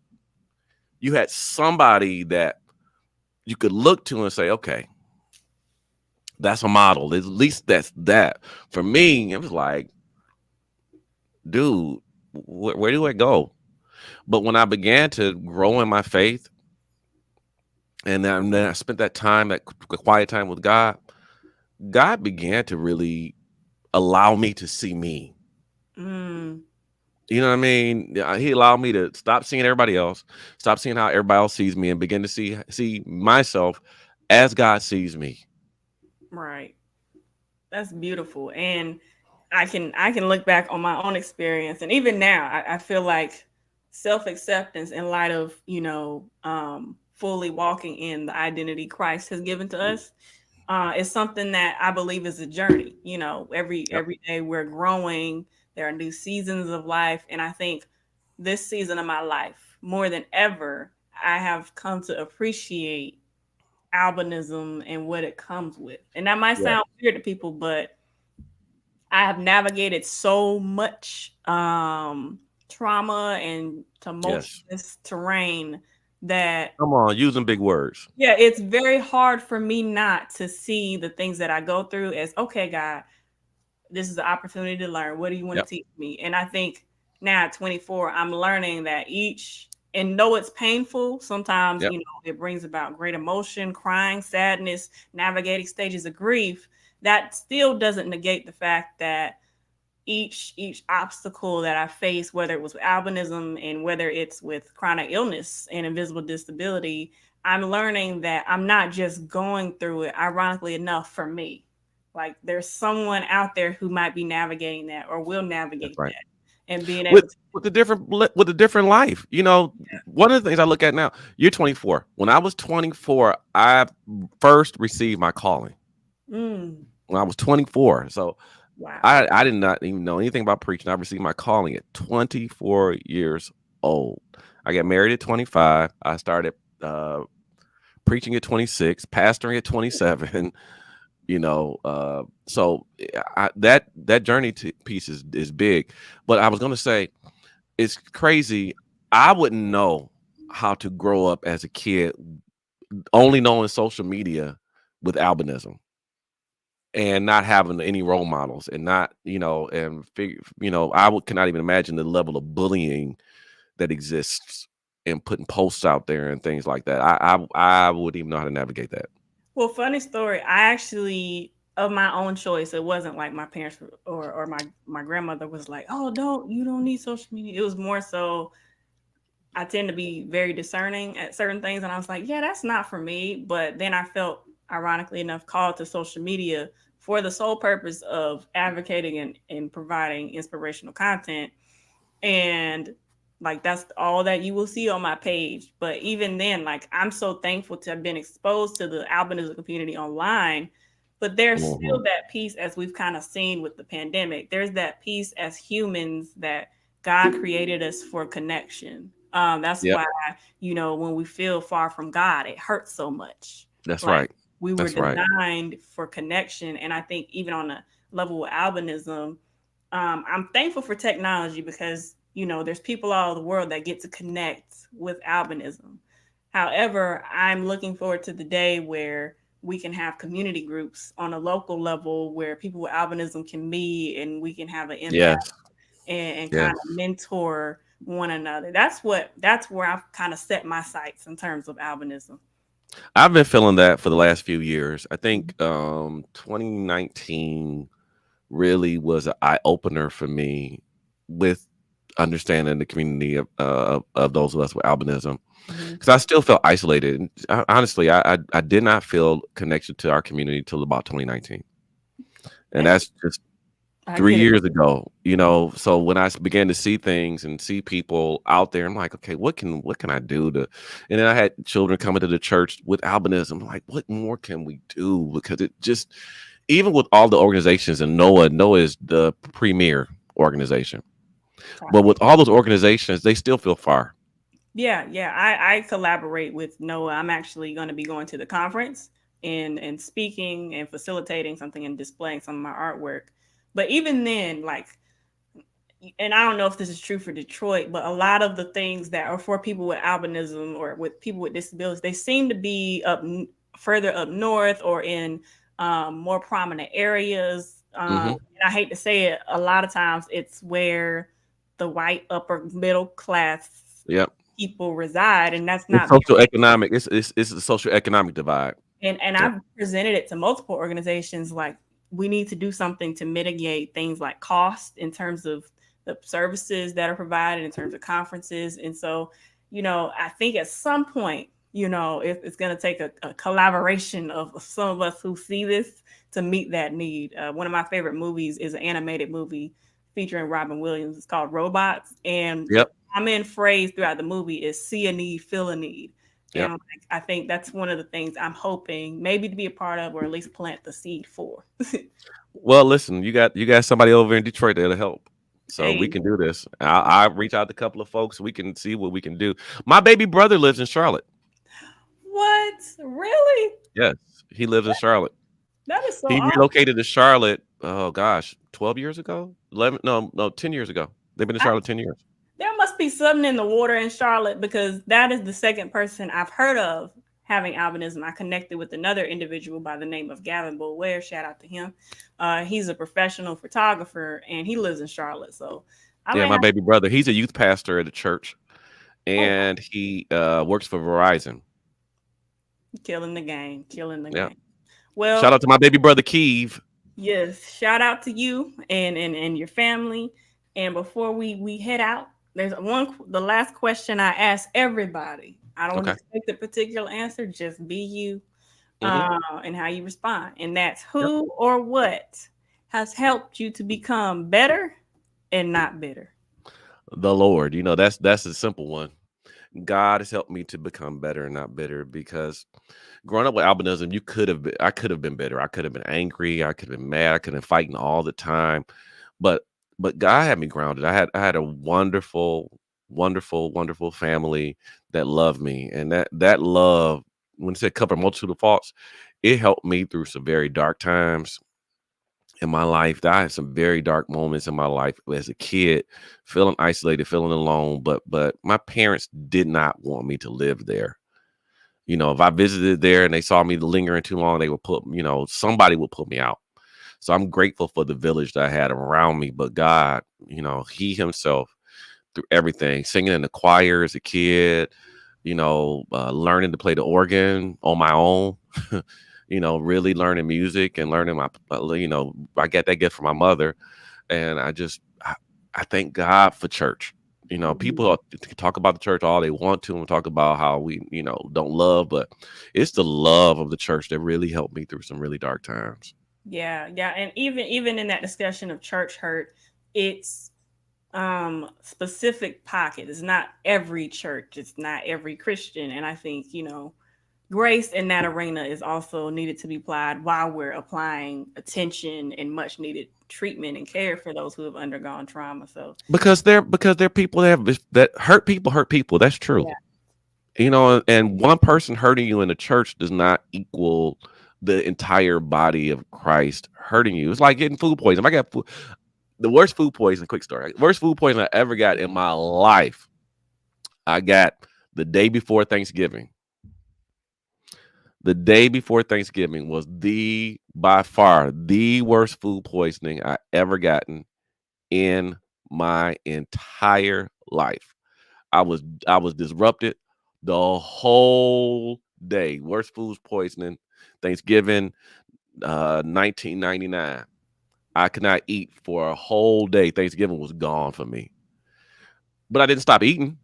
you had somebody that you could look to and say, okay, that's a model. At least that's that. For me, it was like, dude, where do I go? But when I began to grow in my faith, and then I spent that time, that quiet time with God, God began to really allow me to see me. mm. You know what I mean? He allowed me to stop seeing everybody else, stop seeing how everybody else sees me, and begin to see myself as God sees me. Right. That's beautiful. And I can look back on my own experience. And even now, I feel like self-acceptance in light of, fully walking in the identity Christ has given to us, is something that I believe is a journey. Yep. Every day we're growing. There are new seasons of life. And I think this season of my life, more than ever, I have come to appreciate albinism and what it comes with. And that might Yeah. sound weird to people, but I have navigated so much trauma and Yes. tumultuous terrain that, Come on, using big words. yeah, it's very hard for me not to see the things that I go through as, okay, God, this is the opportunity to learn. What do you want to Yep. teach me? And I think now at 24, I'm learning that and though it's painful, sometimes, Yep. it brings about great emotion, crying, sadness, navigating stages of grief. That still doesn't negate the fact that each obstacle that I face, whether it was with albinism and whether it's with chronic illness and invisible disability, I'm learning that I'm not just going through it, ironically enough, for me. Like there's someone out there who might be navigating that or will That's navigate right. that and being With able to. with a different life. One of the things I look at now, you're 24. When I was 24, I first received my calling. Mm, When I was 24. So wow. I did not even know anything about preaching. I received my calling at 24 years old. I got married at 25. I started preaching at 26, pastoring at 27. So that journey piece is big. But I was going to say, it's crazy. I wouldn't know how to grow up as a kid, only knowing social media with albinism and not having any role models and not, and cannot even imagine the level of bullying that exists and putting posts out there and things like that. I wouldn't even know how to navigate that. Well, funny story. I actually, of my own choice, it wasn't like my parents or my grandmother was like, "Oh, you don't need social media." It was more so I tend to be very discerning at certain things. And I was like, yeah, that's not for me. But then I felt, ironically enough, called to social media for the sole purpose of advocating and providing inspirational content. And like, that's all that you will see on my page. But even then, like, I'm so thankful to have been exposed to the albinism community online. But there's Mhm. still that piece, as we've kind of seen with the pandemic, there's that piece as humans that God created us for connection. That's Yep, why, when we feel far from God, it hurts so much. that's Like right. we were That's right. designed for connection. And I think even on a level of albinism, I'm thankful for technology because, there's people all over the world that get to connect with albinism. However, I'm looking forward to the day where we can have community groups on a local level where people with albinism can meet and we can have an impact Yes. and kind Yes. of mentor one another. That's where I've kind of set my sights in terms of albinism. I've been feeling that for the last few years. I think 2019 really was an eye opener for me with understanding the community of those of us with albinism, Mm-hmm. because I still felt isolated. And honestly, I did not feel connection to our community till about 2019, and And that's just I three get it. years ago. So when I began to see things and see people out there, I'm like, okay, what can I do to? And then I had children coming to the church with albinism. I'm like, what more can we do? Because it just, even with all the organizations, and Noah is the premier organization, but with all those organizations, they still feel far. Yeah, yeah. I collaborate with Noah. I'm actually going to be going to the conference and speaking and facilitating something and displaying some of my artwork. But even then, like, and I don't know if this is true for Detroit, but a lot of the things that are for people with albinism or with people with disabilities, they seem to be further up north or in more prominent areas. Hmm. And I hate to say it, a lot of times it's where the white upper middle class Yep. people reside, and that's It's not social economic. It's the social economic divide. and Yep. I've presented it to multiple organizations like we need to do something to mitigate things like cost in terms of the services that are provided in terms of conferences. And so, I think at some point, it's going to take a collaboration of some of us who see this to meet that need. One of my favorite movies is an animated movie featuring Robin Williams. It's called Robots. And the Yep. common phrase throughout the movie is see a need, feel a need. And Yep. like, I think that's one of the things I'm hoping maybe to be a part of, or at least plant the seed for. Well, listen, you got somebody over in Detroit that'll help. So we Hey, can do this. I'll reach out to a couple of folks. We can see what we can do. My baby brother lives in Charlotte. what? Really? Yes, he lives in Charlotte. That is so He awesome. relocated to Charlotte. Oh gosh, 12 years ago, 11? No, 10 years ago. They've been in I, Charlotte 10 years. there must be something in the water in Charlotte because that is the second person I've heard of having albinism. I connected with another individual by the name of Gavin Bulware. Shout out to him. He's a professional photographer and he lives in Charlotte. So I Yeah, may my have. baby brother. He's a youth pastor at a church, Oh, and he works for Verizon. killing the game, killing the Yeah. game. Shout Well, out to my baby brother Keeve. yes, shout out to you and your family. And before we head out, there's the last question I ask everybody. I don't Okay. expect a particular answer, just be you Hmm. and how you respond. And that's Yep. who or what has helped you to become better and not bitter. The Lord. That's a simple one. God has helped me to become better and not bitter, because growing up with albinism, I could have been bitter. I could have been angry. I could have been mad. I could have been fighting all the time. But God had me grounded. I had a wonderful, wonderful, wonderful family that loved me, and that love, when it said cover a multitude of faults, it helped me through some very dark times in my life. I had some very dark moments in my life as a kid, feeling isolated, feeling alone. But my parents did not want me to live there. If I visited there and they saw me lingering too long, they would somebody would put me out. So I'm grateful for the village that I had around me. But God, He Himself, through everything, singing in the choir as a kid, learning to play the organ on my own, really learning music and learning I get that gift from my mother. And I thank God for church. Mhm. People can talk about the church all they want to and talk about how we, don't love, but it's the love of the church that really helped me through some really dark times. Yeah, yeah. And even in that discussion of church hurt, it's specific pocket. It's not every church, it's not every Christian. And I think, grace in that arena is also needed to be applied while we're applying attention and much needed treatment and care for those who have undergone trauma. So Because they're people that hurt people hurt people. That's true. yeah. And one person hurting you in the church does not equal the entire body of Christ hurting you. It's like getting food poisoning. If I got the worst food poisoning, quick story, worst food poisoning I ever got in my life, I got the day before Thanksgiving. The day before Thanksgiving was by far the worst food poisoning I ever gotten in my entire life. I was disrupted the whole day. Worst foods poisoning, Thanksgiving, 1999. I could not eat for a whole day. Thanksgiving was gone for me, but I didn't stop eating.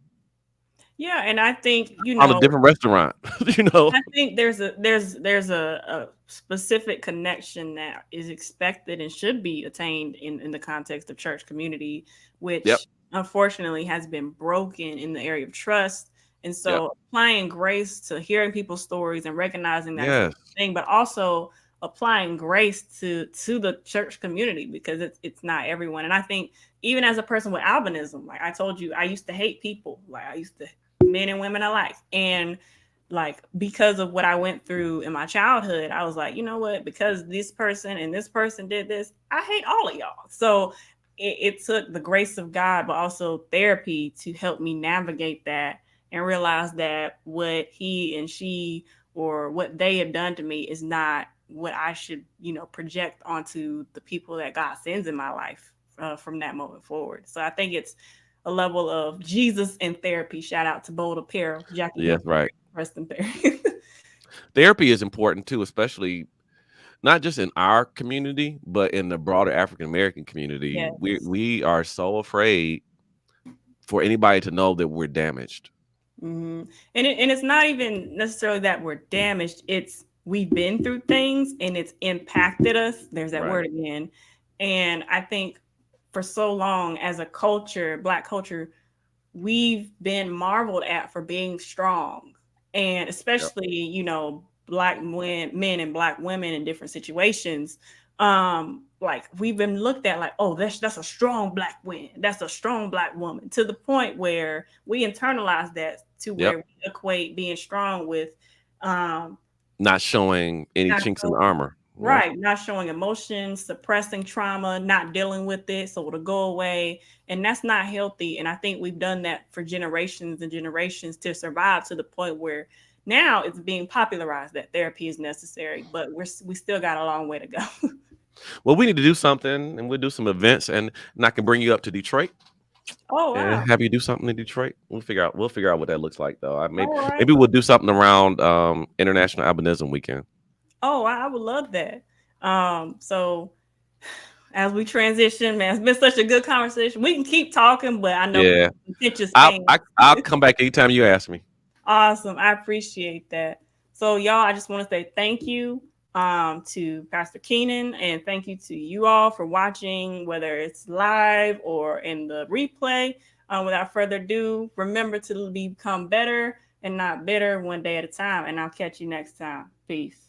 Yeah, and I think, On a different restaurant, you know. I think there's a specific connection that is expected and should be attained in the context of church community, Yep. which unfortunately has been broken in the area of trust. And Yep. so applying grace to hearing people's stories and recognizing that it's a Yes. thing, but also applying grace to the church community, because it's not everyone. And I think even as a person with albinism, like I told you, I used to hate people. Like I used to men and women alike. And like because of what I went through in my childhood, I was like, you know what? Because this person and this person did this, I hate all of y'all. So it took the grace of God, but also therapy to help me navigate that and realize that what he and she or what they have done to me is not what I should, project onto the people that God sends in my life from that moment forward. So I think it's a level of Jesus in therapy. Shout out to Bold Apparel, Jackie Yes. Hill, Right. Preston Perry. Therapy is important too, especially not just in our community, but in the broader African American community. We Yes. we are so afraid for anybody to know that we're damaged. Hmm. And it's not even necessarily that we're damaged. It's we've been through things and it's impacted us. There's that Right. word again. And I think for so long as a culture, Black culture, we've been marveled at for being strong, and Yep. especially Black men and Black women in different situations. Like we've been looked at like, oh, that's a strong Black woman, that's a strong Black woman, to the point where we internalize that to Yep. where we equate being strong with um Not showing any not chinks in the showing, armor. Yep. right, not showing emotions, suppressing trauma, not dealing with it so it'll go away. And that's not healthy. And I think we've done that for generations and generations to survive to the point where now it's being popularized that therapy is necessary, but we still got a long way to go. Well, we need to do something, and we'll do some events, and I can bring you up to Detroit Oh and wow. have you do something in Detroit. We'll figure out what that looks like, though. Maybe All right. maybe we'll do something around International Albinism Weekend. Oh, I would love that. So as we transition, man, it's been such a good conversation. We can keep talking, but I know we Yeah, have contentious I'll things. I'll come back anytime you ask me. Awesome. I appreciate that. So y'all, I just want to say thank you to Pastor Keenann, and thank you to you all for watching, whether it's live or in the replay. Without further ado, remember to become better and not bitter, one day at a time. And I'll catch you next time. Peace.